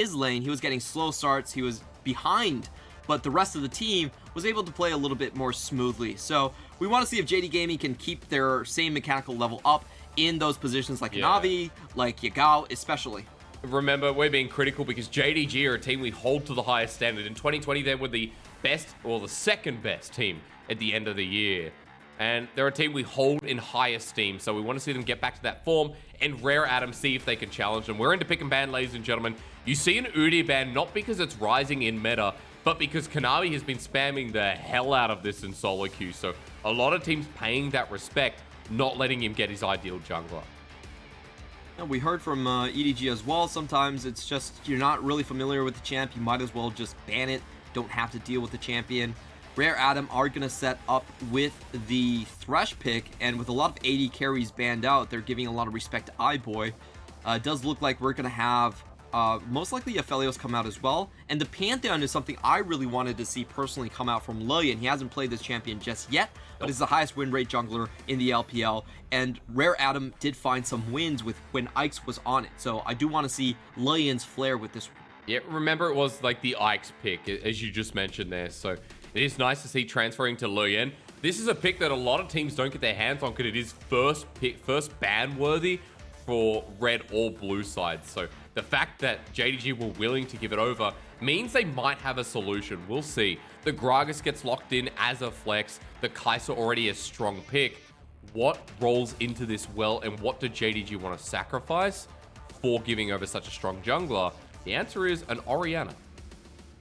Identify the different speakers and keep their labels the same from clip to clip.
Speaker 1: his lane, he was getting slow starts, he was behind, but the rest of the team was able to play a little bit more smoothly. So we want to see if JD Gaming can keep their same mechanical level up in those positions like Navi, like Yagao especially.
Speaker 2: Remember, we're being critical because JDG are a team we hold to the highest standard. In 2020, they were the best, or the second best team at the end of the year. And they're a team we hold in high esteem, so we want to see them get back to that form and Rare Adam see if they can challenge them. We're into pick and ban, ladies and gentlemen. You see an Udi ban not because it's rising in meta, but because Kanavi has been spamming the hell out of this in solo queue. So a lot of teams paying that respect, not letting him get his ideal jungler.
Speaker 1: We heard from EDG as well. Sometimes it's just you're not really familiar with the champ. You might as well just ban it. Don't have to deal with the champion. Rare Adam are going to set up with the Thresh pick, and with a lot of AD carries banned out, they're giving a lot of respect to iBoy. It does look like we're going to have most likely Aphelios come out as well. And the Pantheon is something I really wanted to see personally come out from Lillian. He hasn't played this champion just yet, but is the highest win rate jungler in the LPL. And Rare Adam did find some wins with when Ike's was on it. So I do want to see Lillian's flair with this one.
Speaker 2: Yeah, remember it was like the Ike's pick, as you just mentioned there. So it is nice to see transferring to Lillian. This is a pick that a lot of teams don't get their hands on because it is first ban worthy for red or blue sides. So the fact that JDG were willing to give it over means they might have a solution. We'll see. The Gragas gets locked in as a flex. The Kai'Sa already a strong pick. What rolls into this well, and what did JDG want to sacrifice for giving over such a strong jungler? The answer is an Orianna.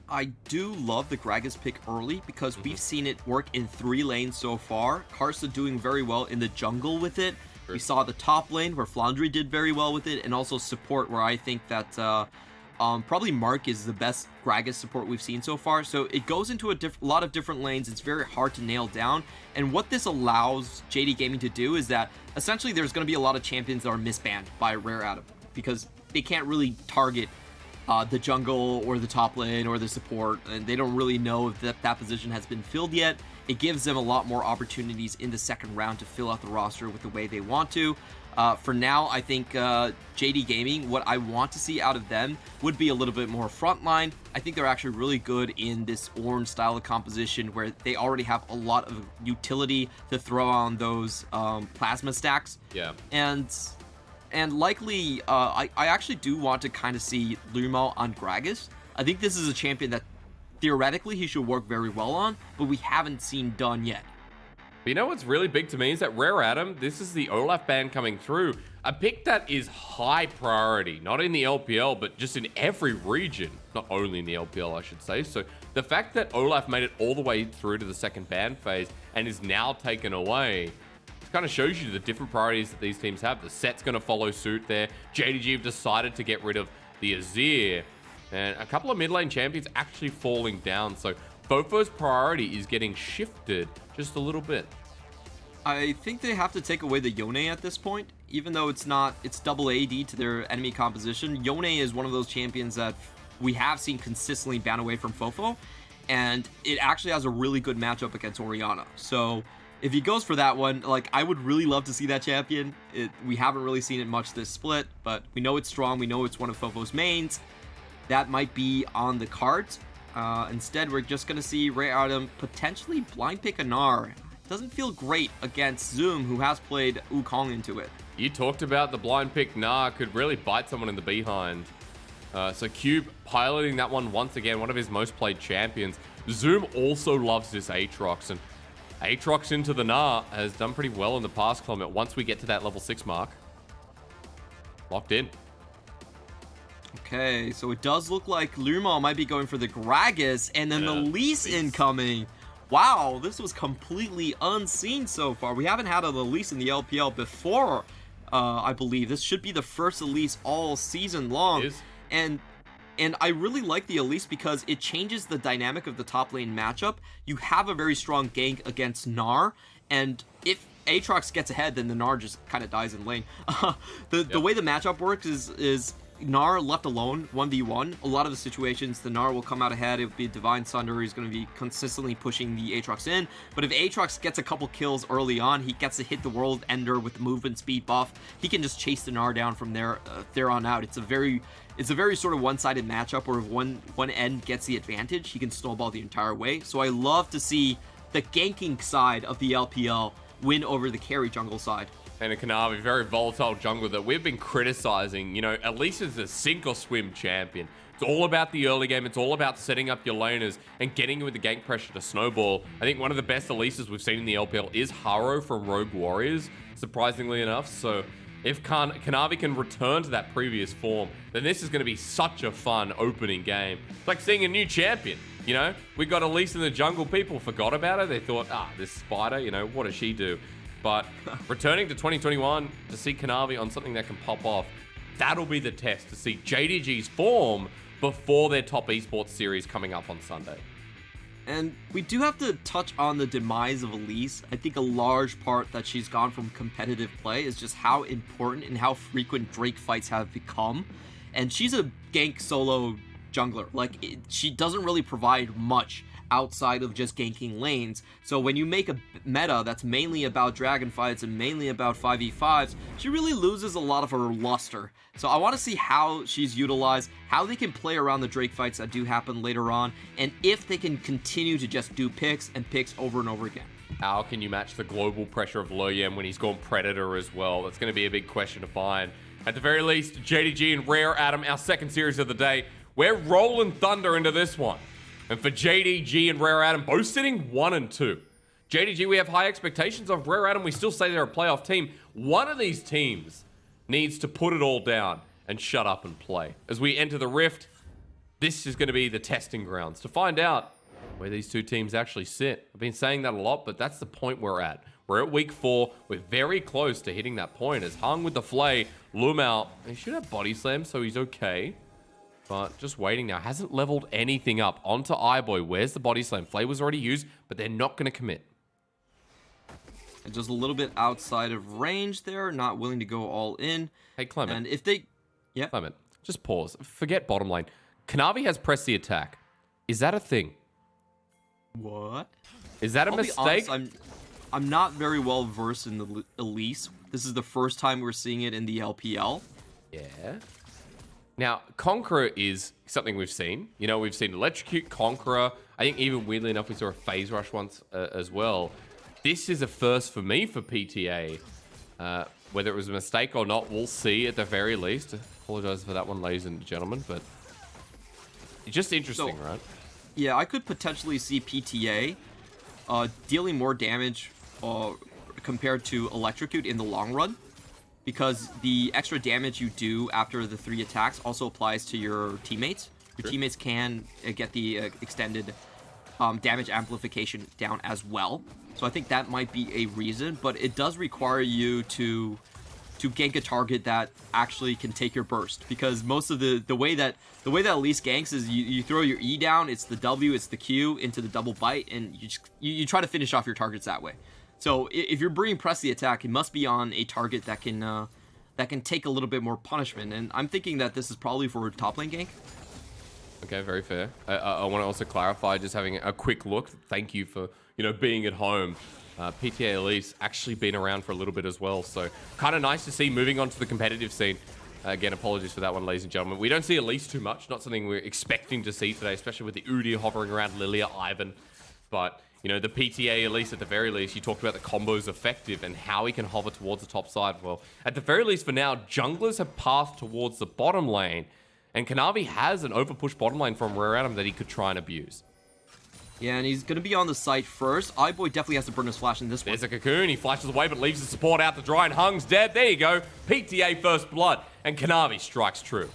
Speaker 1: I do love the Gragas pick early because we've seen it work in 3 lanes so far. Kai'Sa doing very well in the jungle with it. We saw the top lane where Flandre did very well with it, and also support where I think that probably Mark is the best Gragas support we've seen so far. So it goes into a lot of different lanes. It's very hard to nail down. And what this allows JD Gaming to do is that essentially there's going to be a lot of champions that are misbanned by Rare Adam because they can't really target the jungle or the top lane or the support, and they don't really know if that position has been filled yet. It gives them a lot more opportunities in the second round to fill out the roster with the way they want to. For now, I think JD Gaming, what I want to see out of them would be a little bit more frontline. I think they're actually really good in this orange style of composition where they already have a lot of utility to throw on those plasma stacks.
Speaker 2: Yeah.
Speaker 1: And likely, I actually do want to kind of see Lurimo on Gragas. I think this is a champion that theoretically he should work very well on, but we haven't seen done yet.
Speaker 2: But you know what's really big to me is that Rare Adam, this is the Olaf ban coming through. A pick that is high priority, not in the LPL, but just in every region. Not only in the LPL, I should say. So the fact that Olaf made it all the way through to the second ban phase and is now taken away, kind of shows you the different priorities that these teams have. The set's going to follow suit there. JDG have decided to get rid of the Azir, and a couple of mid lane champions actually falling down. So Fofo's priority is getting shifted just a little bit.
Speaker 1: I think they have to take away the Yone at this point, even though it's double AD to their enemy composition. Yone is one of those champions that we have seen consistently ban away from Fofo, and it actually has a really good matchup against Orianna. So if he goes for that one, like, I would really love to see that champion. We haven't really seen it much this split, but we know it's strong. We know it's one of Fofo's mains. That might be on the cards. Instead, we're just going to see Rare Adam potentially blind pick a Gnar. Doesn't feel great against Zoom, who has played Wukong into it.
Speaker 2: You talked about the blind pick Gnar could really bite someone in the behind. So Cube piloting that one once again, one of his most played champions. Zoom also loves this Aatrox, and Aatrox into the Gnar has done pretty well in the past climate. Once we get to that level 6 mark, locked in.
Speaker 1: Okay, so it does look like Lurimo might be going for the Gragas, and then the Elise incoming. Wow, this was completely unseen so far. We haven't had a Elise in the LPL before, I believe. This should be the first Elise all season long. It is. And I really like the Elise because it changes the dynamic of the top lane matchup. You have a very strong gank against Gnar, and if Aatrox gets ahead, then the Gnar just kind of dies in lane. The way the matchup works is Gnar left alone, 1v1, a lot of the situations, the Gnar will come out ahead. It would be Divine Sunder. He's going to be consistently pushing the Aatrox in. But if Aatrox gets a couple kills early on, he gets to hit the World Ender with the movement speed buff. He can just chase the Gnar down from there on out. It's a very sort of one-sided matchup where if one end gets the advantage, he can snowball the entire way. So I love to see the ganking side of the LPL win over the carry jungle side.
Speaker 2: And a Kanavi, very volatile jungler that we've been criticizing, you know, at least as a sink or swim champion. It's all about the early game. It's all about setting up your laners and getting with the gank pressure to snowball. I think one of the best Elises we've seen in the LPL is Haro from Rogue Warriors, surprisingly enough. So if Kanavi can return to that previous form, then this is going to be such a fun opening game. It's like seeing a new champion. You know, we got Elise in the jungle. People forgot about her. They thought, this Spider, you know, what does she do? But returning to 2021 to see Kanavi on something that can pop off, that'll be the test to see JDG's form before their top esports series coming up on Sunday.
Speaker 1: And we do have to touch on the demise of Elise. I think a large part that she's gone from competitive play is just how important and how frequent Drake fights have become. And she's a gank solo jungler. Like, she doesn't really provide much outside of just ganking lanes. So when you make a meta that's mainly about dragon fights and mainly about 5v5s, she really loses a lot of her luster. So I want to see how she's utilized, how they can play around the Drake fights that do happen later on, and if they can continue to just do picks and picks over and over again.
Speaker 2: How can you match the global pressure of Loyem when he's gone Predator as well? That's going to be a big question to find. At the very least, JDG and Rare Adam, our second series of the day, we're rolling thunder into this one. And for JDG and Rare Adam, both sitting 1 and 2. JDG, we have high expectations of. Rare Adam, we still say they're a playoff team. One of these teams needs to put it all down and shut up and play. As we enter the Rift, this is going to be the testing grounds to find out where these two teams actually sit. I've been saying that a lot, but that's the point we're at. We're at week 4. We're very close to hitting that point. As Hung with the Flay, Lumao, he should have body slam, so he's okay. But just waiting now. Hasn't leveled anything up. Onto iBoy. Where's the body slam? Flay was already used, but they're not going to commit.
Speaker 1: And just a little bit outside of range there. Not willing to go all in.
Speaker 2: Hey, Clement.
Speaker 1: And if they... Yeah.
Speaker 2: Clement, just pause. Forget bottom lane. Kanavi has pressed the attack. Is that a thing?
Speaker 1: What?
Speaker 2: Is that a mistake?
Speaker 1: Honest, I'm not very well versed in the Elise. This is the first time we're seeing it in the LPL.
Speaker 2: Yeah. Now, Conqueror is something we've seen. You know, we've seen Electrocute, Conqueror. I think even weirdly enough, we saw a Phase Rush once as well. This is a first for me for PTA. Whether it was a mistake or not, we'll see at the very least. Apologize for that one, ladies and gentlemen, but it's just interesting, right?
Speaker 1: Yeah, I could potentially see PTA dealing more damage compared to Electrocute in the long run, because the extra damage you do after the 3 attacks also applies to your teammates. Your teammates can get the extended damage amplification down as well. So I think that might be a reason, but it does require you to gank a target that actually can take your burst, because most of the way that Elise ganks is you throw your E down, it's the W, it's the Q into the double bite, and you try to finish off your targets that way. So if you're bringing press the attack, it must be on a target that can take a little bit more punishment, and I'm thinking that this is probably for a top lane gank.
Speaker 2: Okay, very fair. I want to also clarify, just having a quick look. Thank you for being at home. PTA Elise actually been around for a little bit as well, so kind of nice to see moving on to the competitive scene. Again, apologies for that one, ladies and gentlemen. We don't see Elise too much, not something we're expecting to see today, especially with the Udyr hovering around Lilia, Ivan. But, the PTA Elise, at the very least, you talked about the combos effective and how he can hover towards the top side. Well, at the very least for now, junglers have passed towards the bottom lane, and Kanavi has an overpush bottom lane from Rare Adam that he could try and abuse.
Speaker 1: Yeah, and he's going to be on the site first. iBoy definitely has to burn his flash in this one.
Speaker 2: There's a Cocoon. He flashes away, but leaves the support out to dry, and Hung's dead. There you go. PTA first blood, and Kanavi strikes true.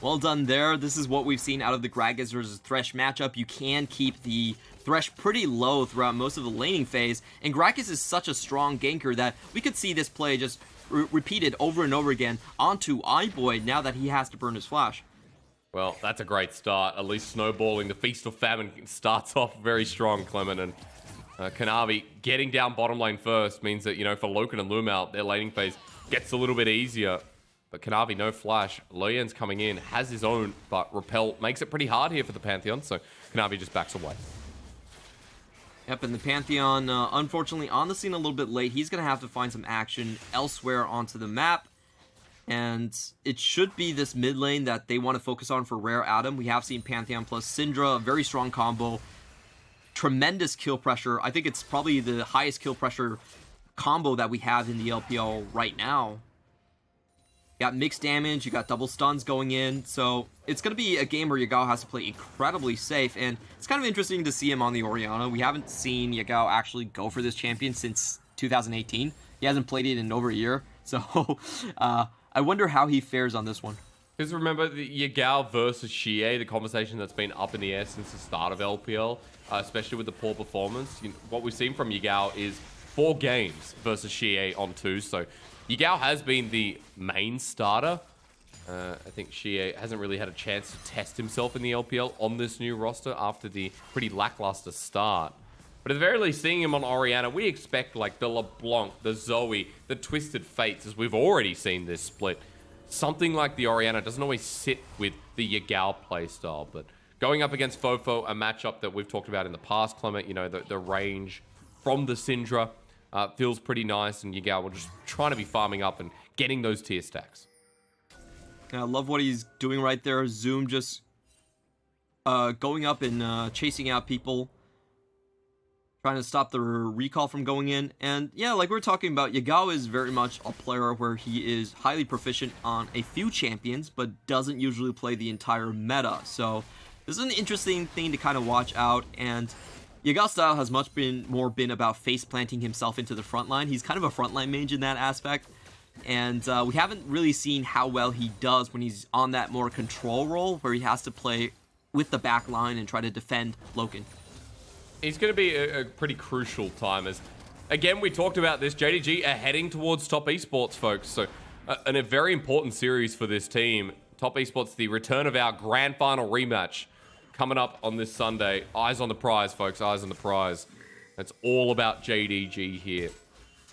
Speaker 1: Well done there. This is what we've seen out of the Gragas versus Thresh matchup. You can keep the Thresh pretty low throughout most of the laning phase, and Gragas is such a strong ganker that we could see this play just repeated over and over again onto iBoy now that he has to burn his flash.
Speaker 2: Well, that's a great start. At least snowballing. The Feast of Famine starts off very strong, Clement. And Kanavi getting down bottom lane first means that, for Loken and Lumao, their laning phase gets a little bit easier. But Kanavi, no flash. Loyan's coming in, has his own, but Repel makes it pretty hard here for the Pantheon, so Kanavi just backs away.
Speaker 1: Yep, and the Pantheon, unfortunately, on the scene a little bit late. He's going to have to find some action elsewhere onto the map. And it should be this mid lane that they want to focus on for Rare Adam. We have seen Pantheon plus Syndra, a very strong combo. Tremendous kill pressure. I think it's probably the highest kill pressure combo that we have in the LPL right now. You got mixed damage, you got double stuns going in, so it's going to be a game where Yagao has to play incredibly safe, and it's kind of interesting to see him on the Orianna. We haven't seen Yagao actually go for this champion since 2018. He hasn't played it in over a year, so I wonder how he fares on this one.
Speaker 2: Because remember, the Yagao versus Xie, the conversation that's been up in the air since the start of LPL, especially with the poor performance. What we've seen from Yagao is 4 games versus Xie on 2, so Yagao has been the main starter. I think Xie hasn't really had a chance to test himself in the LPL on this new roster after the pretty lackluster start. But at the very least, seeing him on Orianna, we expect like the LeBlanc, the Zoe, the Twisted Fates, as we've already seen this split. Something like the Orianna doesn't always sit with the Yagao playstyle, but going up against Fofo, a matchup that we've talked about in the past, Clement, you know, the range from the Syndra feels pretty nice, and Yagao will just trying to be farming up and getting those tier stacks.
Speaker 1: I love what he's doing right there. Zoom just going up and chasing out people, trying to stop the recall from going in. And yeah, like we were talking about, Yagao is very much a player where he is highly proficient on a few champions, but doesn't usually play the entire meta. So this is an interesting thing to kind of watch out. And Yagao's style has more been about face planting himself into the front line. He's kind of a frontline mage in that aspect. And we haven't really seen how well he does when he's on that more control role, where he has to play with the back line and try to defend Loken.
Speaker 2: It's going to be a pretty crucial time, as, again, we talked about this. JDG are heading towards Top Esports, folks. So, a very important series for this team. Top Esports, the return of our grand final rematch coming up on this Sunday. Eyes on the prize, folks. Eyes on the prize. It's all about JDG here,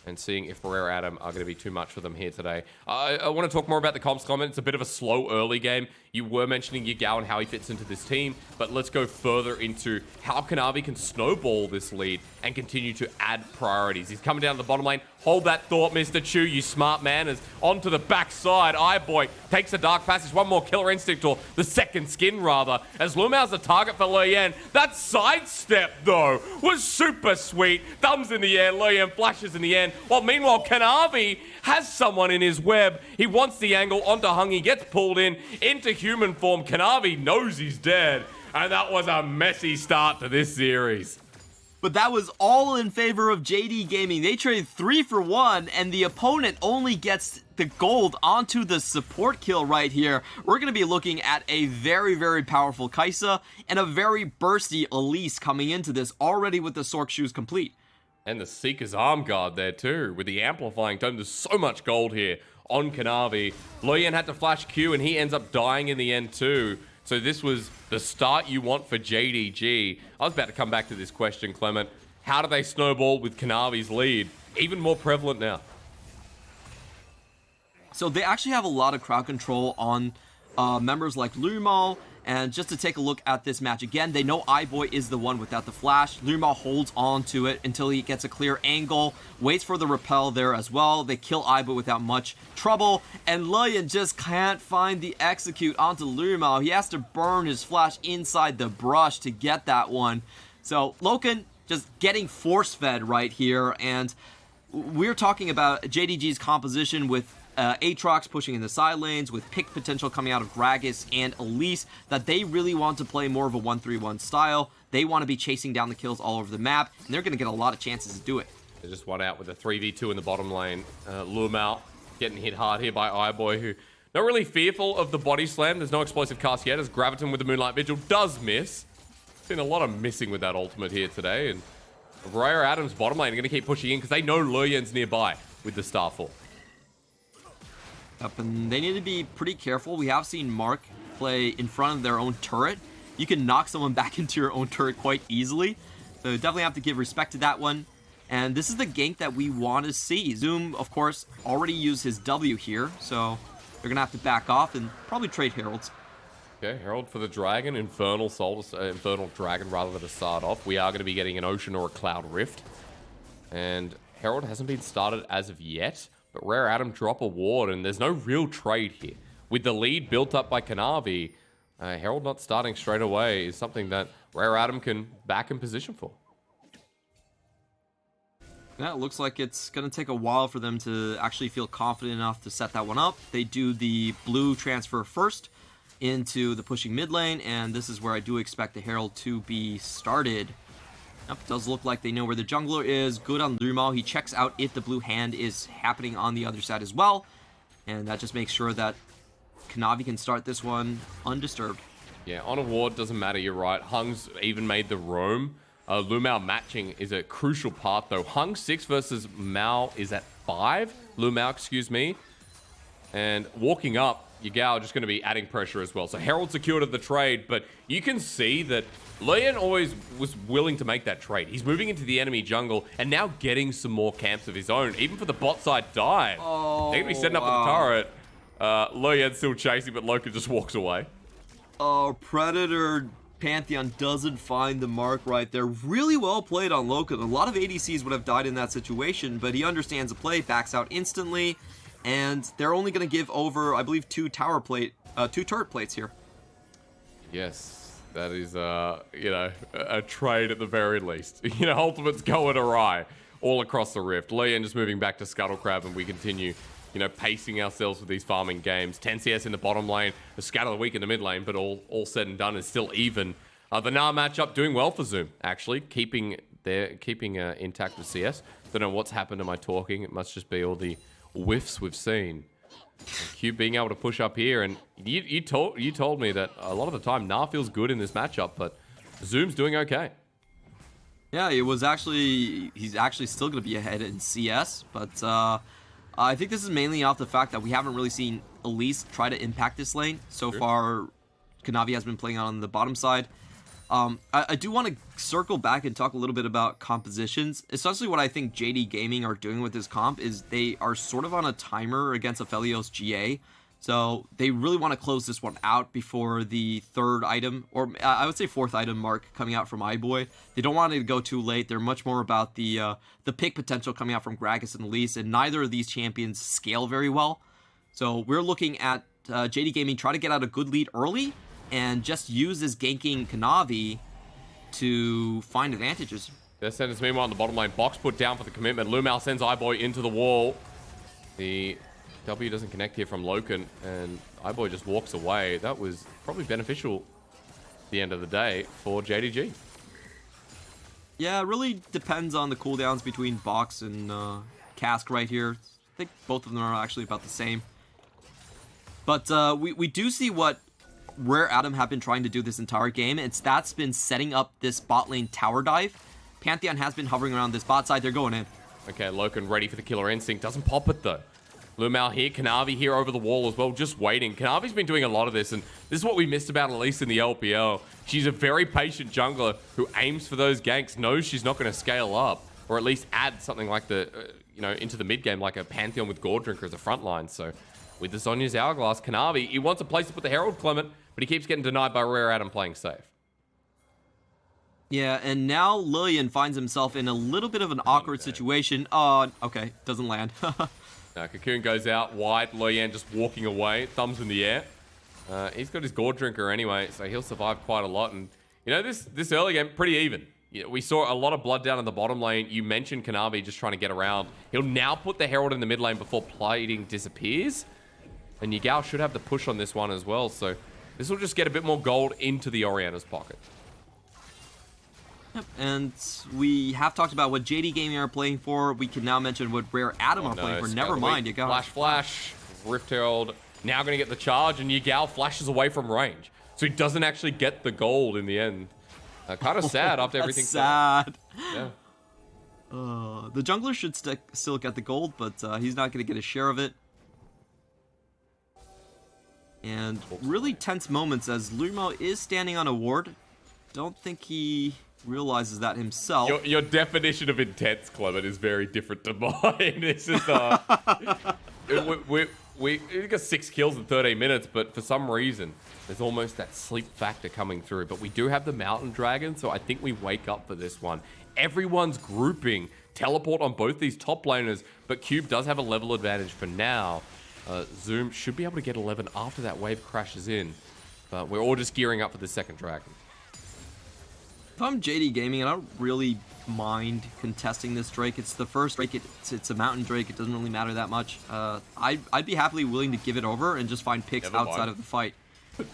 Speaker 2: and seeing if Rare Adam are going to be too much for them here today. I want to talk more about the comps, Clement. It's a bit of a slow early game. You were mentioning Yagao and how he fits into this team, but let's go further into how Kanavi can snowball this lead and continue to add priorities. He's coming down to the bottom lane. Hold that thought, Mr. Chu, you smart man. As onto the backside, Boy takes a dark passage. One more killer instinct, or the second skin rather, as Lumao's the target for Loyan. That sidestep though was super sweet. Thumbs in the air, Loyan flashes in the end. While meanwhile, Kanavi has someone in his web. He wants the angle onto Hung. He gets pulled into human form. Kanavi knows he's dead. And that was a messy start to this series.
Speaker 1: But that was all in favor of JD Gaming. They traded 3 for 1, and the opponent only gets the gold onto the support kill right here. We're going to be looking at a very, very powerful Kai'Sa and a very bursty Elise coming into this, already with the Sork shoes complete.
Speaker 2: And the Seeker's arm guard there too, with the amplifying tome. There's so much gold here on Kanavi. Loyan had to flash Q, and he ends up dying in the end too. So this was the start you want for JDG. I was about to come back to this question, Clement. How do they snowball with Kanavi's lead? Even more prevalent now.
Speaker 1: So they actually have a lot of crowd control on members like Lumal. And just to take a look at this match again, they know Boy is the one without the flash. Lumal holds on to it until he gets a clear angle, waits for the repel there as well. They kill Boy without much trouble, and Loyan just can't find the execute onto Lumal. He has to burn his flash inside the brush to get that one. So Loken just getting force-fed right here, and we're talking about JDG's composition with Aatrox pushing in the side lanes, with pick potential coming out of Gragas and Elise, that they really want to play more of a 1-3-1 style. They want to be chasing down the kills all over the map, and they're going to get a lot of chances to do it.
Speaker 2: They just won out with a 3v2 in the bottom lane. Lumal getting hit hard here by Boy, who not really fearful of the body slam. There's no explosive cast yet, as Graviton with the Moonlight Vigil does miss. Seen a lot of missing with that ultimate here today, and Rare Adam's bottom lane are going to keep pushing in because they know Loyan's nearby with the Starfall.
Speaker 1: Yep, and they need to be pretty careful. We have seen Mark play in front of their own turret. You can knock someone back into your own turret quite easily. So definitely have to give respect to that one. And this is the gank that we want to see. Zoom, of course, already used his W here. So they're going to have to back off and probably trade Heralds.
Speaker 2: Okay, Herald for the Dragon, Infernal Dragon rather than to start off. We are going to be getting an Ocean or a Cloud Rift. And Herald hasn't been started as of yet, but Rare Atom drop a ward, and there's no real trade here. With the lead built up by Kanavi, Herald not starting straight away is something that Rare Atom can back in position for.
Speaker 1: Yeah, it looks like it's going to take a while for them to actually feel confident enough to set that one up. They do the blue transfer first into the pushing mid lane, and this is where I do expect the Herald to be started. Yep, does look like they know where the jungler is. Good on Lumao. He checks out if the blue hand is happening on the other side as well, and that just makes sure that Kanavi can start this one undisturbed.
Speaker 2: Yeah, on a ward, doesn't matter, you're right. Hung's even made the roam. Lumao matching is a crucial part, though. Hung 6 versus Mao is at 5. Lumao, excuse me. And walking up, Yagao just going to be adding pressure as well. So Herald secured at the trade, but you can see that Luyan always was willing to make that trade. He's moving into the enemy jungle and now getting some more camps of his own, even for the bot side dive.
Speaker 1: Oh,
Speaker 2: they're going to be setting up for the turret. Luyan still chasing, but Loka just walks away.
Speaker 1: Oh, Predator Pantheon doesn't find the mark right there. Really well played on Loka. A lot of ADCs would have died in that situation, but he understands the play, backs out instantly. And they're only going to give over, I believe, 2 turret plates here.
Speaker 2: Yes, that is, a trade at the very least. Ultimate's going awry all across the Rift. Luyan just moving back to Scuttle Crab, and we continue, pacing ourselves with these farming games. 10 CS in the bottom lane, a Scatter the Weak in the mid lane, but all said and done is still even. The Nah matchup doing well for Zoom, actually, keeping intact with CS. Don't know what's happened to my talking. It must just be all the whiffs we've seen. Q being able to push up here, and you told me that a lot of the time Nah feels good in this matchup, but Zoom's doing okay.
Speaker 1: Yeah, he's actually still going to be ahead in CS, but I think this is mainly off the fact that we haven't really seen Elise try to impact this lane. So far, Kanavi has been playing on the bottom side. I do want to circle back and talk a little bit about compositions. Essentially what I think JD Gaming are doing with this comp is they are sort of on a timer against Aphelios GA. So they really want to close this one out before the 3rd item, or I would say 4th item mark coming out from iBoy. They don't want it to go too late. They're much more about the pick potential coming out from Gragas and Elise, and neither of these champions scale very well. So we're looking at JD Gaming try to get out a good lead early, and just use this ganking Kanavi to find advantages.
Speaker 2: Their sentence meanwhile on the bottom lane. Box put down for the commitment. Lumao sends iBoy into the wall. The W doesn't connect here from Loken, and iBoy just walks away. That was probably beneficial at the end of the day for JDG.
Speaker 1: Yeah, it really depends on the cooldowns between Box and Cask right here. I think both of them are actually about the same. But we do see what Rare Atom have been trying to do this entire game. That's been setting up this bot lane tower dive. Pantheon has been hovering around this bot side. They're going in.
Speaker 2: Okay, Loken ready for the Killer Instinct. Doesn't pop it though. Lumao here, Kanavi here over the wall as well, just waiting. Kanavi's been doing a lot of this, and this is what we missed about Elise in the LPL. She's a very patient jungler who aims for those ganks, knows she's not going to scale up, or at least add something like the, into the mid game, like a Pantheon with Gore Drinker as a front line. So with the Sonya's Hourglass, Kanavi, he wants a place to put the Herald Clement, but he keeps getting denied by Rare Atom playing safe.
Speaker 1: Yeah, and now Lillian finds himself in a little bit of an awkward situation. Okay, doesn't land.
Speaker 2: Cocoon goes out wide, Luyan just walking away, thumbs in the air. He's got his Gore Drinker anyway, so he'll survive quite a lot. And, this early game, pretty even. We saw a lot of blood down in the bottom lane. You mentioned Kanavi just trying to get around. He'll now put the Herald in the mid lane before plating disappears. And Yagao should have the push on this one as well, so this will just get a bit more gold into the Orianna's pocket.
Speaker 1: Yep, and we have talked about what JD Gaming are playing for. We can now mention what Rare Atom are playing for. Never mind, Yagao.
Speaker 2: Flash. Rift Herald now going to get the charge, and Yagao flashes away from range. So he doesn't actually get the gold in the end. Kind of sad after everything.
Speaker 1: Sad.
Speaker 2: Yeah.
Speaker 1: The jungler should still get the gold, but he's not going to get a share of it. And really tense moments as Lumo is standing on a ward. Don't think he realizes that himself.
Speaker 2: Your definition of intense, Clement, is very different to mine. This is we got 6 kills in 13 minutes, but for some reason, there's almost that sleep factor coming through. But we do have the Mountain Dragon, so I think we wake up for this one. Everyone's grouping teleport on both these top laners, but Cube does have a level advantage for now. Zoom should be able to get 11 after that wave crashes in, but we're all just gearing up for the second dragon.
Speaker 1: If I'm JD Gaming, I don't really mind contesting this Drake. It's the first Drake. It's a Mountain Drake. It doesn't really matter that much. I'd be happily willing to give it over and just find picks outside of the fight.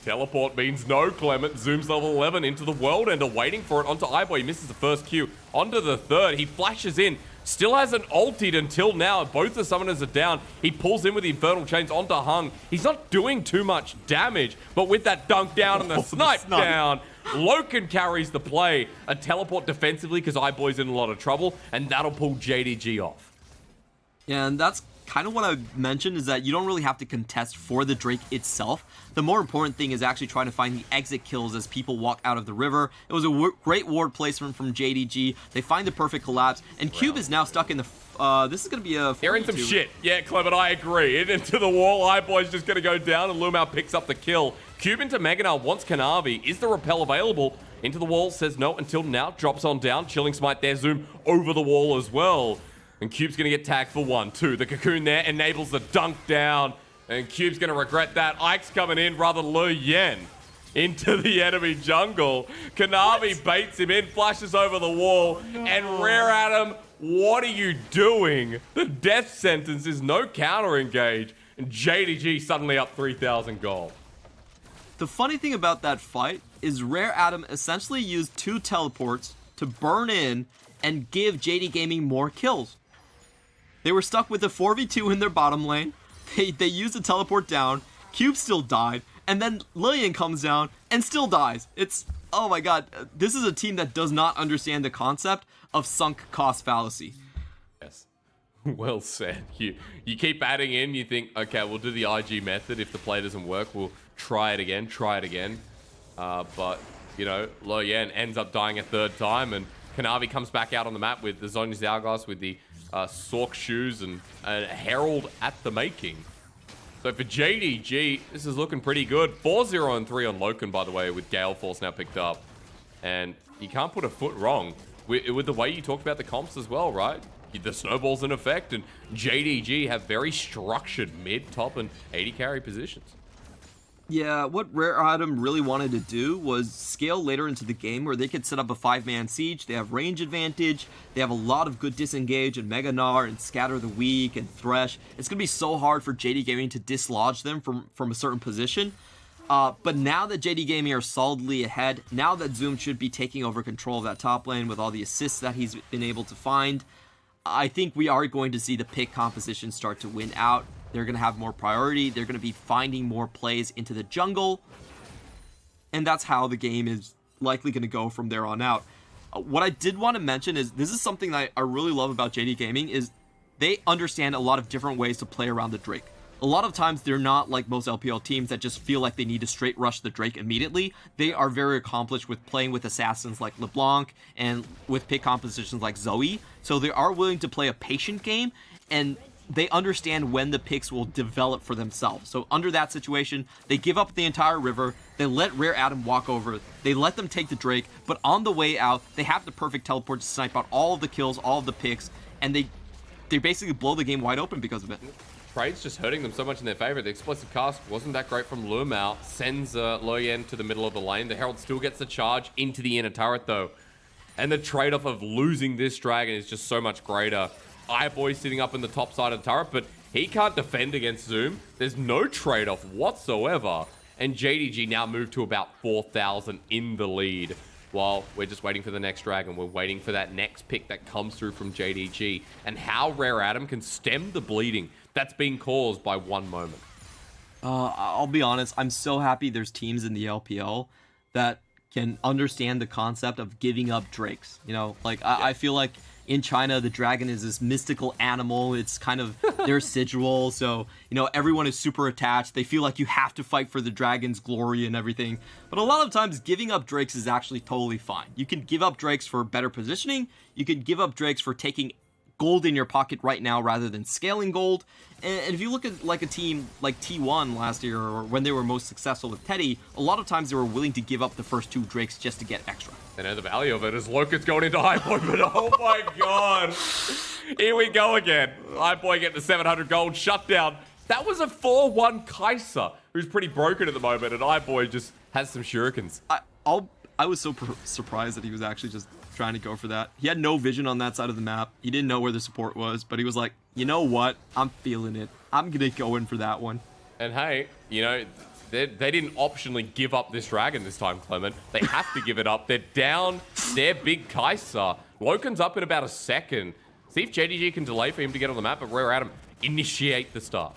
Speaker 2: Teleport means no, Clement. Zoom's level 11 into the World Ender, waiting for it onto iBoy. He misses the first Q. Onto the third. He flashes in. Still hasn't ultied until now. Both the summoners are down. He pulls in with the Infernal Chains onto Hung. He's not doing too much damage, but with that dunk down and the snipe down, Loken carries the play. A teleport defensively because iBoy's in a lot of trouble, and that'll pull JDG off.
Speaker 1: Yeah, and that's kind of what I mentioned, is that you don't really have to contest for the Drake itself. The more important thing is actually trying to find the exit kills as people walk out of the river. It was a great ward placement from JDG. They find the perfect collapse, and Cube is now stuck in the... this is going to be a...
Speaker 2: They're in some shit. Yeah, Clement, I agree. Into the wall, iBoy's just going to go down, and Lumao picks up the kill. Cube into Meganar wants Kanavi. Is the repel available? Into the wall, says no until now. Drops on down. Chilling Smite there. Zoom over the wall as well. And Cube's going to get tagged for 1, 2. The Cocoon there enables the dunk down. And Cube's going to regret that. Ike's coming in, rather Lu Yen into the enemy jungle. Kanavi baits him in, flashes over the wall. And Rare Adam, what are you doing? The death sentence is no counter engage. And JDG suddenly up 3,000 gold.
Speaker 1: The funny thing about that fight is Rare Adam essentially used 2 teleports to burn in and give JD Gaming more kills. They were stuck with a 4v2 in their bottom lane. They used a teleport down. Cube still died. And then Lillian comes down and still dies. It's, oh my god. This is a team that does not understand the concept of sunk cost fallacy.
Speaker 2: Yes. Well said. You keep adding in, you think, okay, we'll do the IG method. If the play doesn't work, we'll try it again. But, you know, Lillian ends up dying a 3rd time, and Kanavi comes back out on the map with the Zonya's Hourglass, with the Sork shoes and Herald at the making. So for JDG, this is looking pretty good. 4-0 and 3 on Loken, by the way, with Gale Force now picked up. And you can't put a foot wrong with the way you talked about the comps as well, right? The snowball's in effect, and JDG have very structured mid, top, and 80 carry positions.
Speaker 1: Yeah, what Rare Adam really wanted to do was scale later into the game where they could set up a 5-man siege. They have range advantage. They have a lot of good disengage and Mega Gnar and Scatter the Weak and Thresh. It's going to be so hard for JD Gaming to dislodge them from a certain position. But now that JD Gaming are solidly ahead, now that Zoom should be taking over control of that top lane with all the assists that he's been able to find, I think we are going to see the pick composition start to win out. They're going to have more priority. They're going to be finding more plays into the jungle. And that's how the game is likely going to go from there on out. What I did want to mention is, this is something that I really love about JD Gaming, is they understand a lot of different ways to play around the Drake. A lot of times they're not like most LPL teams that just feel like they need to straight rush the Drake immediately. They are very accomplished with playing with assassins like LeBlanc and with pick compositions like Zoe. So they are willing to play a patient game, and they understand when the picks will develop for themselves. So under that situation, they give up the entire river, they let Rare Adam walk over, they let them take the Drake, but on the way out, they have the perfect teleport to snipe out all of the kills, all of the picks, and they basically blow the game wide open because of it.
Speaker 2: Trade's just hurting them so much in their favor. The explosive cast wasn't that great from Lumao. Sends Loyen to the middle of the lane. The Herald still gets the charge into the inner turret though. And the trade-off of losing this dragon is just so much greater. iBoy sitting up in the top side of the turret, but he can't defend against Zoom. There's no trade-off whatsoever. And JDG now moved to about 4,000 in the lead. While we're just waiting for the next dragon. We're waiting for that next pick that comes through from JDG. And how Rare Adam can stem the bleeding that's being caused by one moment.
Speaker 1: I'll be honest, I'm so happy there's teams in the LPL that can understand the concept of giving up Drakes. You know, like I feel like in China, the dragon is this mystical animal. It's kind of their sigil. So, you know, everyone is super attached. They feel like you have to fight for the dragon's glory and everything. But a lot of times giving up Drakes is actually totally fine. You can give up Drakes for better positioning. You can give up Drakes for taking gold in your pocket right now rather than scaling gold. And if you look at like a team like T1 last year, or when they were most successful with Teddy, a lot of times they were willing to give up the first 2 Drakes just to get extra.
Speaker 2: They know the value of it as Loken's going into High Boy, but oh my god. Here we go again. High Boy getting the 700 gold shutdown. That was a 4-1 Kai'Sa, who's pretty broken at the moment, and High Boy just has some shurikens.
Speaker 1: I was so surprised that he was actually just trying to go for that. He had no vision on that side of the map. He didn't know where the support was, but he was like, you know what? I'm feeling it. I'm going to go in for that one.
Speaker 2: And hey, you know, they didn't optionally give up this dragon this time, Clement. They have to give it up. They're down their big Kai'Sa. Loken's up in about a second. See if JDG can delay for him to get on the map, but Rare Adam initiate the start.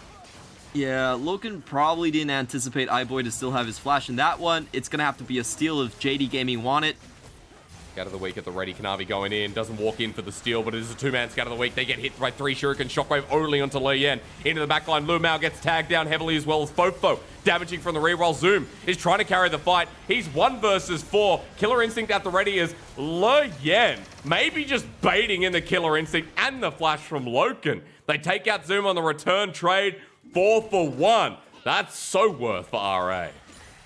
Speaker 1: Yeah, Loken probably didn't anticipate iBoy to still have his flash in that one. It's going to have to be a steal if JD Gaming want it.
Speaker 2: Scout of the week at the ready. Kanavi going in. Doesn't walk in for the steal, but it is a 2-man scout of the week. They get hit by 3 shurikens. Shockwave only onto Lei Yan. Into the backline. Lu Mao gets tagged down heavily as well as Fofo. Damaging from the reroll. Zoom is trying to carry the fight. He's 1 versus 4. Killer Instinct at the ready is Lei Yan. Maybe just baiting in the Killer Instinct and the flash from Loken. They take out Zoom on the return trade. 4 for 1. That's so worth for RA.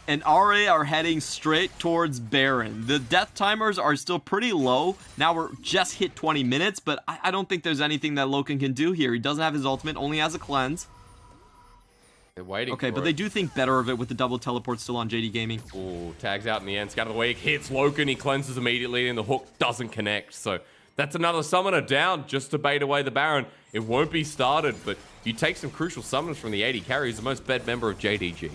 Speaker 1: And RA are heading straight towards Baron. The death timers are still pretty low. Now we're just hit 20 minutes, but I don't think there's anything that Loken can do here. He doesn't have his ultimate, only has a cleanse.
Speaker 2: They're waiting
Speaker 1: Okay,
Speaker 2: for
Speaker 1: but
Speaker 2: it.
Speaker 1: they do think better of it with the double teleport still on JD Gaming.
Speaker 2: Ooh, tags out in the end. Scout of the week hits Loken. He cleanses immediately, and the hook doesn't connect. So that's another summoner down just to bait away the Baron. It won't be started, but you take some crucial summoners from the 80 carries, the most bed member of JDG.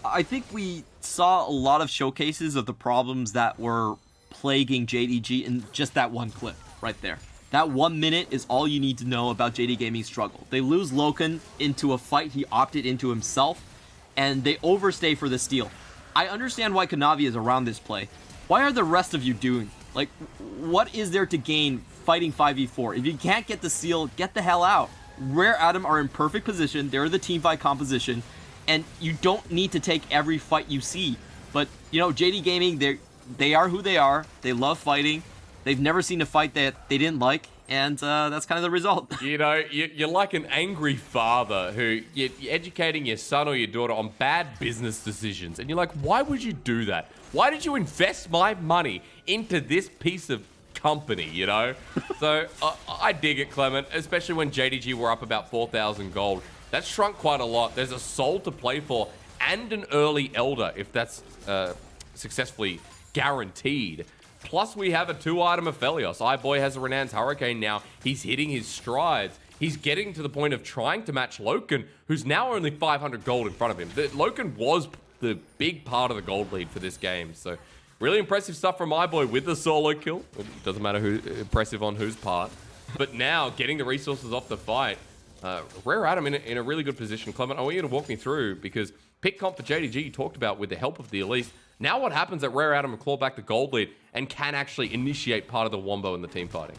Speaker 1: I think we saw a lot of showcases of the problems that were plaguing JDG in just that one clip right there. That 1 minute is all you need to know about JD Gaming's struggle. They lose Loken into a fight he opted into himself, and they overstay for the steal. I understand why Kanavi is around this play. Why are the rest of you doing? Like, what is there to gain fighting 5v4? If you can't get the steal, get the hell out. Rare Adam are in perfect position. They're the team fight composition. And you don't need to take every fight you see. But, you know, JD Gaming, they are who they are. They love fighting. They've never seen a fight that they didn't like. And that's kind of the result.
Speaker 2: You know, you're like an angry father who you're educating your son or your daughter on bad business decisions. And you're like, why would you do that? Why did you invest my money into this piece of company, you know? So I dig it, Clement, especially when JDG were up about 4,000 gold. That's shrunk quite a lot. There's a soul to play for and an early Elder if that's successfully guaranteed. Plus, we have a 2-item Aphelios. iBoy has a Renan's Hurricane now. He's hitting his strides. He's getting to the point of trying to match Loken, who's now only 500 gold in front of him. Loken was the big part of the gold lead for this game. So, really impressive stuff from iBoy with the solo kill. It doesn't matter who impressive on whose part. But now, getting the resources off the fight. Rare Adam in a really good position. Clement, I want you to walk me through, because pick comp for JDG you talked about with the help of the Elise. Now what happens at Rare Adam and claw back the gold lead and can actually initiate part of the wombo in the team fighting?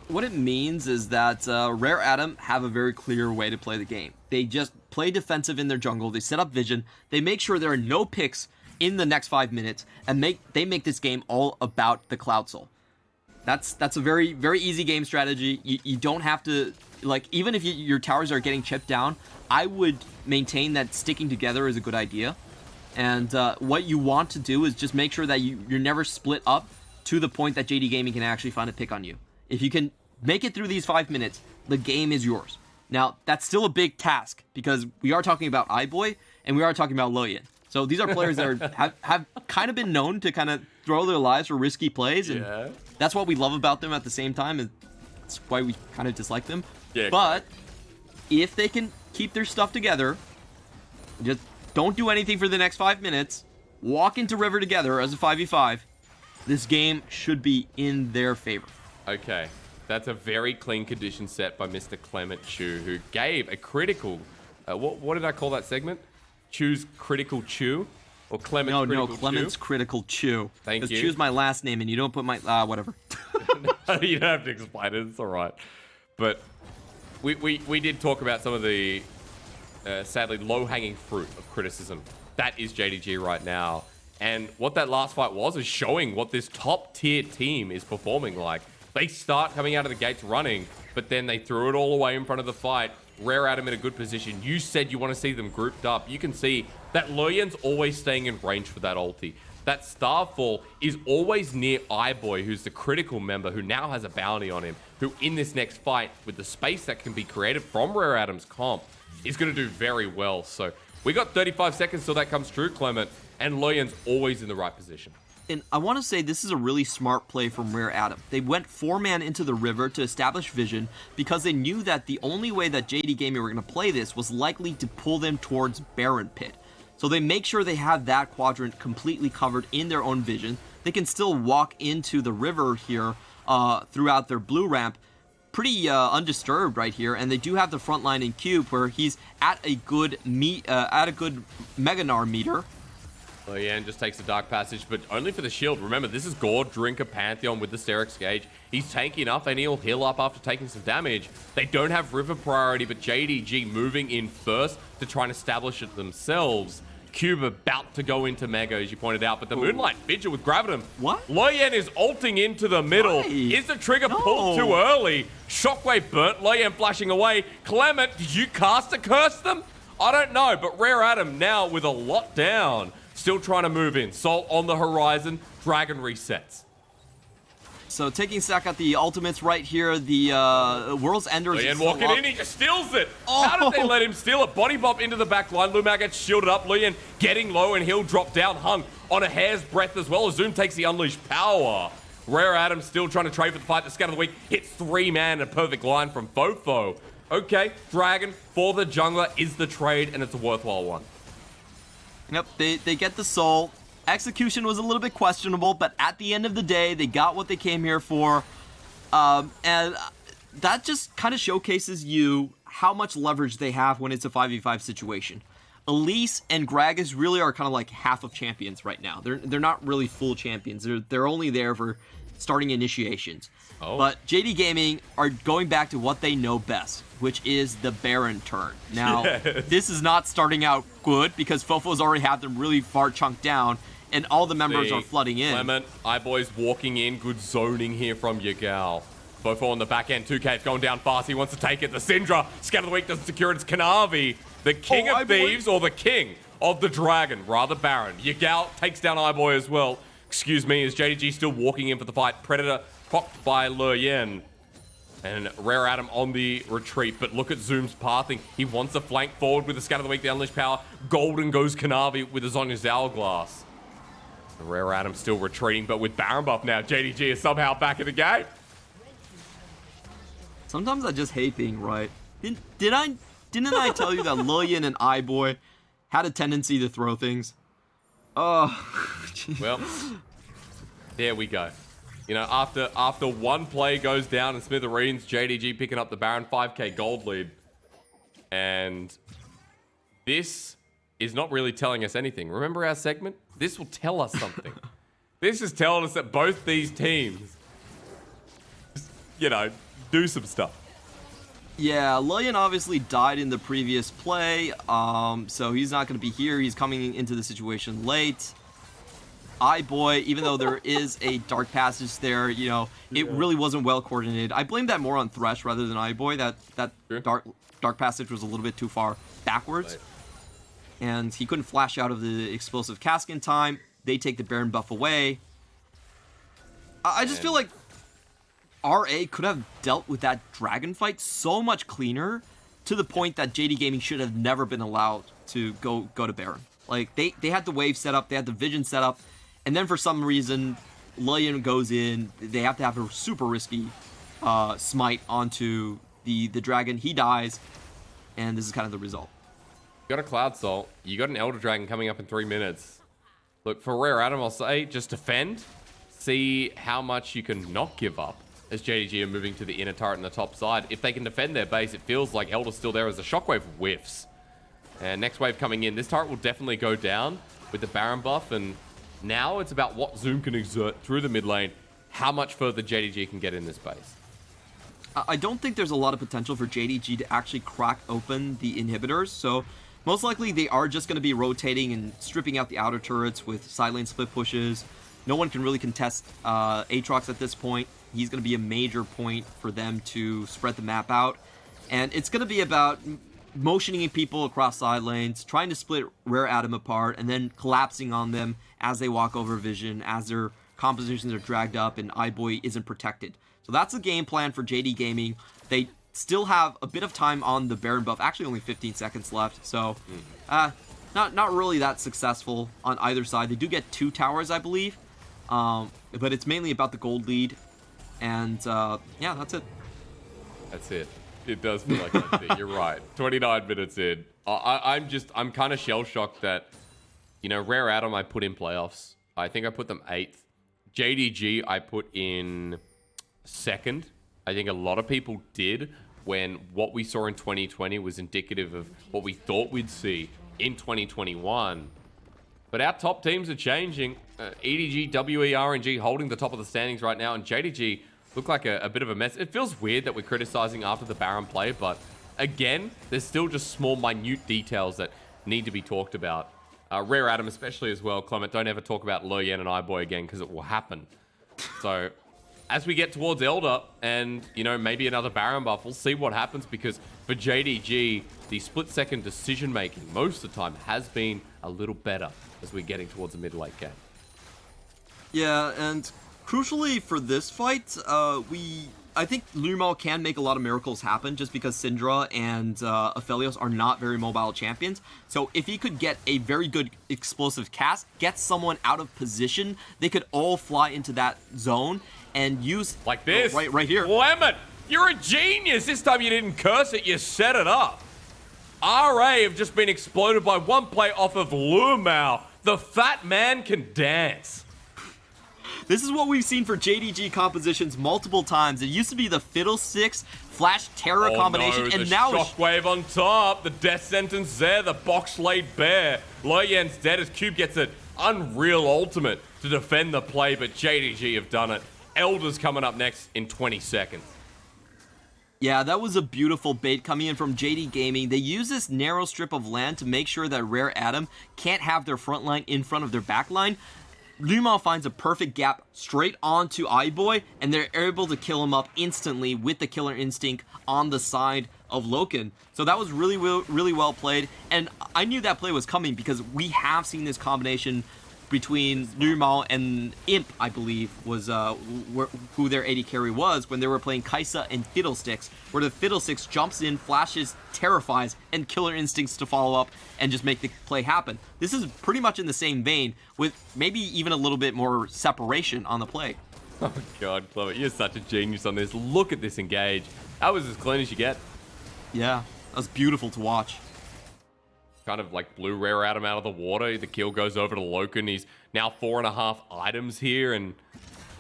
Speaker 1: What it means is that Rare Adam have a very clear way to play the game. They just play defensive in their jungle. They set up vision. They make sure there are no picks in the next 5 minutes, and they make this game all about the Cloud Soul. That's a very, very easy game strategy. You don't have to, like, even if your towers are getting chipped down, I would maintain that sticking together is a good idea. And what you want to do is just make sure that you're never split up to the point that JD Gaming can actually find a pick on you. If you can make it through these 5 minutes, the game is yours. Now, that's still a big task, because we are talking about iBoy and we are talking about Loyan. So these are players that have kind of been known to kind of throw their lives for risky plays, and that's what we love about them at the same time, and that's why we kind of dislike them. Yeah. But if they can keep their stuff together, just don't do anything for the next 5 minutes, walk into River together as a 5v5, this game should be in their favor.
Speaker 2: Okay, that's a very clean condition set by Mr. Clement Chu, who gave a critical, what did I call that segment? Chu's Critical Chu? Or Clement's Critical Chu?
Speaker 1: No, Clement's Critical Chu.
Speaker 2: Thank you.
Speaker 1: Because Chu's my last name and you don't put my, whatever.
Speaker 2: You don't have to explain it, it's all right. But we did talk about some of the, sadly, low-hanging fruit of criticism. That is JDG right now. And what that last fight was is showing what this top-tier team is performing like. They start coming out of the gates running, but then they threw it all away in front of the fight. Rare Adam in a good position. You said you want to see them grouped up. You can see that Loyan's always staying in range for that ulti. That Starfall is always near iBoy, who's the critical member, who now has a bounty on him, who in this next fight, with the space that can be created from Rare Adam's comp, is going to do very well. So we got 35 seconds till that comes true, Clement, and Loyan's always in the right position.
Speaker 1: And I want to say this is a really smart play from Rare Adam. They went 4-man into the river to establish vision because they knew that the only way that JD Gaming were going to play this was likely to pull them towards Baron Pit. So they make sure they have that quadrant completely covered in their own vision. They can still walk into the river here throughout their blue ramp pretty undisturbed right here, and they do have the front line in Cube where he's at a good Meganar meter.
Speaker 2: Loyan just takes the Dark Passage, but only for the shield. Remember, this is Gord, Drinker, Pantheon with the Sterex Gauge. He's tanky enough, and he'll heal up after taking some damage. They don't have River priority, but JDG moving in first to try and establish it themselves. Cube about to go into Mega, as you pointed out, but the Moonlight Vigil with Gravitum.
Speaker 1: What?
Speaker 2: Loyan is ulting into the middle.
Speaker 1: Why?
Speaker 2: Is the trigger pulled too early? Shockwave burnt, Loyan flashing away. Clement, did you cast to curse them? I don't know, but Rare Adam now with a lot down. Still trying to move in. Salt on the horizon. Dragon resets.
Speaker 1: So taking stock at the ultimates right here, the World's Ender is
Speaker 2: Loyan walking in, he just steals it.
Speaker 1: Oh.
Speaker 2: How did they let him steal it? Body bump into the back line. Lumag gets shielded up. Loyan getting low and he'll drop down, hung on a hair's breadth as well. Zoom takes the unleashed power. Rare Adam still trying to trade for the fight. The scout of the week hits 3-man, a perfect line from Fofo. Okay, Dragon for the jungler is the trade, and it's a worthwhile one.
Speaker 1: Yep, they get the soul. Execution was a little bit questionable, but at the end of the day, they got what they came here for. And that just kind of showcases you how much leverage they have when it's a 5v5 situation. Elise and Gragas really are kind of like half of champions right now. They're not really full champions. They're only there for starting initiations.
Speaker 2: Oh.
Speaker 1: But JD Gaming are going back to what they know best, which is the Baron turn. Now, This is not starting out good because Fofo's already had them really far chunked down, and all the members are flooding in.
Speaker 2: Clement, iBoy's walking in. Good zoning here from Yagal. Fofo on the back end. 2K going down fast. He wants to take it. The Syndra. Scatter the week doesn't secure it. It's Kanavi, the king of thieves, or the king of the dragon. Rather Baron. Yagal takes down iBoy as well. Excuse me, is JDG still walking in for the fight? Predator popped by Loyan. And Rare Adam on the retreat, but look at Zoom's pathing. He wants to flank forward with the Scatter of the Week, the Unleashed Power. Golden goes Kanavi with his Zonya's Hourglass. Rare Adam still retreating, but with Baron buff now, JDG is somehow back in the game.
Speaker 1: Sometimes I just hate being right. Didn't I tell you that Loyan and iBoy had a tendency to throw things? Oh,
Speaker 2: well, there we go. You know, after one play goes down in Smithereens, JDG picking up the Baron 5k gold lead. And this is not really telling us anything. Remember our segment? This will tell us something. This is telling us that both these teams, you know, do some stuff.
Speaker 1: Yeah, Loyan obviously died in the previous play, so he's not going to be here. He's coming into the situation late. iBoy, even though there is a Dark Passage there, you know, it really wasn't well coordinated. I blame that more on Thresh rather than iBoy. That Dark Passage was a little bit too far backwards. Right. And he couldn't flash out of the explosive cask in time. They take the Baron buff away. I just feel like RA could have dealt with that dragon fight so much cleaner, to the point that JD Gaming should have never been allowed to go to Baron. Like, they had the wave set up, they had the vision set up, and then for some reason, Loyan goes in. They have to have a super risky smite onto the dragon. He dies, and this is kind of the result.
Speaker 2: You got a Cloud Salt. You got an Elder Dragon coming up in 3 minutes. Look, for Rare Adam, I'll say, just defend. See how much you can not give up as JDG are moving to the inner turret on the top side. If they can defend their base, it feels like Elder's still there as the Shockwave whiffs. And next wave coming in. This turret will definitely go down with the Baron buff. And now it's about what Zoom can exert through the mid lane. How much further JDG can get in this base.
Speaker 1: I don't think there's a lot of potential for JDG to actually crack open the inhibitors. So most likely they are just going to be rotating and stripping out the outer turrets with side lane split pushes. No one can really contest Aatrox at this point. he's going to be a major point for them to spread the map out. And it's going to be about motioning people across side lanes, trying to split Rare Atom apart, and then collapsing on them as they walk over vision, as their compositions are dragged up and iBoy isn't protected. So that's the game plan for JD Gaming. They still have a bit of time on the Baron buff, actually only 15 seconds left, so not really that successful on either side. They do get 2 towers, I believe, but it's mainly about the gold lead, and yeah, that's it.
Speaker 2: That's it. It does feel like that's it. You're right. 29 minutes in. I'm kind of shell-shocked that, you know, Rare Atom I put in playoffs. I think I put them 8th. JDG I put in 2nd. I think a lot of people did, when what we saw in 2020 was indicative of what we thought we'd see in 2021. But our top teams are changing. EDG, WER, and G holding the top of the standings right now, and JDG look like a bit of a mess. It feels weird that we're criticizing after the Baron play, but again, there's still just small, minute details that need to be talked about. Rare Atom especially as well. Clement, don't ever talk about Lo Yan and iBoy again, because it will happen. So as we get towards Elder and, you know, maybe another Baron buff, we'll see what happens, because for JDG, the split-second decision-making most of the time has been a little better as we're getting towards the mid-late game.
Speaker 1: Yeah, and crucially for this fight, I think Lumal can make a lot of miracles happen, just because Syndra and Aphelios are not very mobile champions. So if he could get a very good explosive cast, get someone out of position, they could all fly into that zone and use...
Speaker 2: Like this?
Speaker 1: Right here.
Speaker 2: Lemon, you're a genius! This time you didn't curse it, you set it up. RA have just been exploded by one play off of Lumal. The fat man can dance.
Speaker 1: This is what we've seen for JDG compositions multiple times. It used to be the Fiddlesticks Flash Terror combination, and now
Speaker 2: Shockwave on top, the death sentence there, the box laid bare. Lo Yan's dead as Cube gets an unreal ultimate to defend the play, but JDG have done it. Elder's coming up next in 20 seconds.
Speaker 1: Yeah, that was a beautiful bait coming in from JD Gaming. They use this narrow strip of land to make sure that Rare Atom can't have their front line in front of their back line. Lumal finds a perfect gap straight onto iBoy, and they're able to kill him up instantly with the Killer Instinct on the side of Loken. So that was really well played, and I knew that play was coming because we have seen this combination between Lumal and Imp, I believe, was who their AD carry was when they were playing Kaisa and Fiddlesticks, where the Fiddlesticks jumps in, flashes, terrifies, and Killer Instincts to follow up and just make the play happen. This is pretty much in the same vein, with maybe even a little bit more separation on the play.
Speaker 2: Oh God, Chloe, you're such a genius on this. Look at this engage. That was as clean as you get.
Speaker 1: Yeah, that was beautiful to watch.
Speaker 2: Kind of like blew Rare Atom out of the water. The kill goes over to Loken. He's now 4.5 items here, and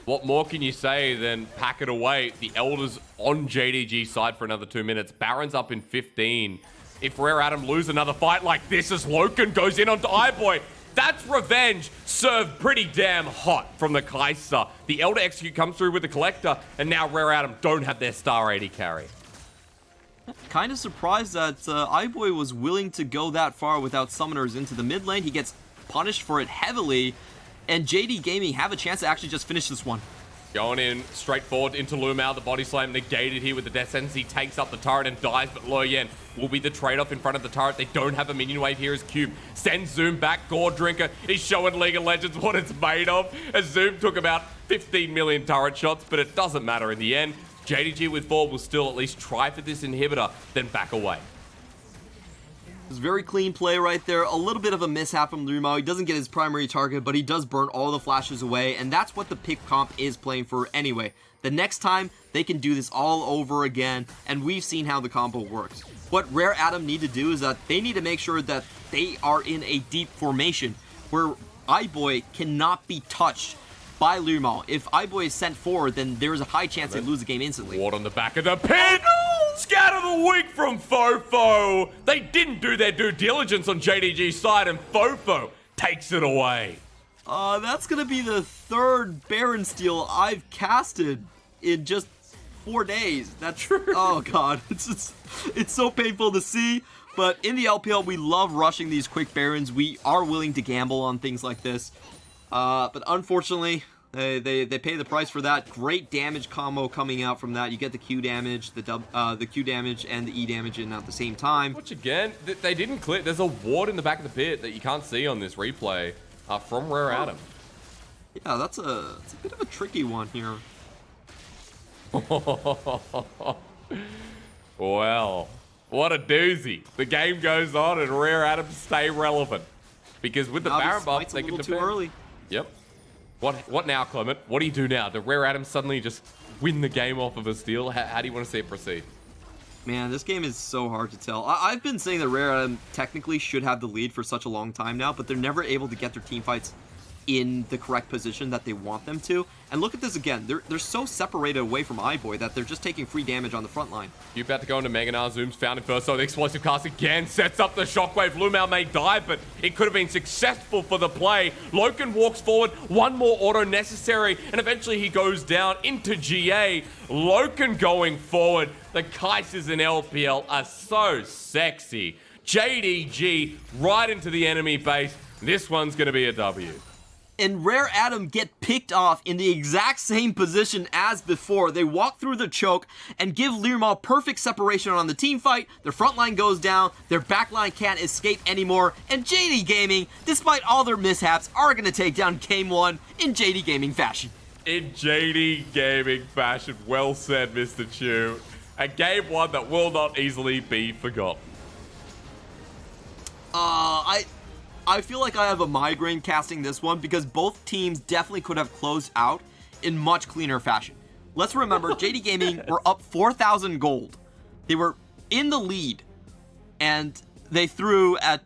Speaker 2: what more can you say than pack it away? The Elder's on JDG side for another 2 minutes. Baron's up in 15. If Rare Atom lose another fight like this as Loken goes in onto iBoy, that's revenge served pretty damn hot from the Kaisa. The Elder execute comes through with the Collector, and now Rare Atom don't have their star AD carry.
Speaker 1: Kind of surprised that iBoy was willing to go that far without summoners into the mid lane. He gets punished for it heavily, and JD Gaming have a chance to actually just finish this one.
Speaker 2: Going in straight forward into Lumal, the body slam negated here with the death sentence. He takes up the turret and dies, but Lo Yan will be the trade-off in front of the turret. They don't have a minion wave here as Cube sends Zoom back. Gore Drinker is showing League of Legends what it's made of, as Zoom took about 15 million turret shots, but it doesn't matter in the end. JDG with 4 will still at least try for this inhibitor, then back away.
Speaker 1: It was very clean play right there. A little bit of a mishap from Lumal. He doesn't get his primary target, but he does burn all the flashes away, and that's what the pick comp is playing for anyway. The next time, they can do this all over again, and we've seen how the combo works. What Rare Atom need to do is that they need to make sure that they are in a deep formation, where iBoy cannot be touched by Lumal. If iBoy is sent forward, then there's a high chance they lose the game instantly.
Speaker 2: Ward on the back of the pit! Scatter the week from Fofo! They didn't do their due diligence on JDG's side, and Fofo takes it away.
Speaker 1: That's gonna be the third Baron steal I've casted in just 4 days. That's true. Oh God, it's so painful to see. But in the LPL, we love rushing these quick Barons. We are willing to gamble on things like this. But unfortunately, They pay the price for that. Great damage combo coming out from that. You get the Q damage, the Q damage, and the E damage in at the same time.
Speaker 2: Which again, they didn't clear. There's a ward in the back of the pit that you can't see on this replay from Rare Adam.
Speaker 1: Yeah, it's a bit of a tricky one here.
Speaker 2: Well, what a doozy. The game goes on and Rare Adam stay relevant. Because with the Baron buff, they can defend.
Speaker 1: Too early.
Speaker 2: Yep. What now, Clement? What do you do now? Do Rare Adam suddenly just win the game off of a steal? How do you want to see it proceed?
Speaker 1: Man, this game is so hard to tell. I've been saying that Rare Adam technically should have the lead for such a long time now, but they're never able to get their team fights in the correct position that they want them to. And look at this again. They're so separated away from iBoy that they're just taking free damage on the front line.
Speaker 2: You're about to go into Meganar. Zooms found it first. So the explosive cast again sets up the shockwave. Lumao may die, but it could have been successful for the play. Loken walks forward. One more auto necessary, and eventually he goes down into GA. Loken going forward. The Kaisers in LPL are so sexy. JDG right into the enemy base. This one's going to be a W.
Speaker 1: And Rare Adam get picked off in the exact same position as before. They walk through the choke and give Learmal perfect separation on the team fight. Their front line goes down, their back line can't escape anymore, and JD Gaming, despite all their mishaps, are going to take down Game 1 in JD Gaming fashion.
Speaker 2: In JD Gaming fashion, well said, Mr. Chu. A Game 1 that will not easily be forgotten.
Speaker 1: I feel like I have a migraine casting this one because both teams definitely could have closed out in much cleaner fashion. Let's remember, JD Gaming were up 4,000 gold. They were in the lead, and they threw at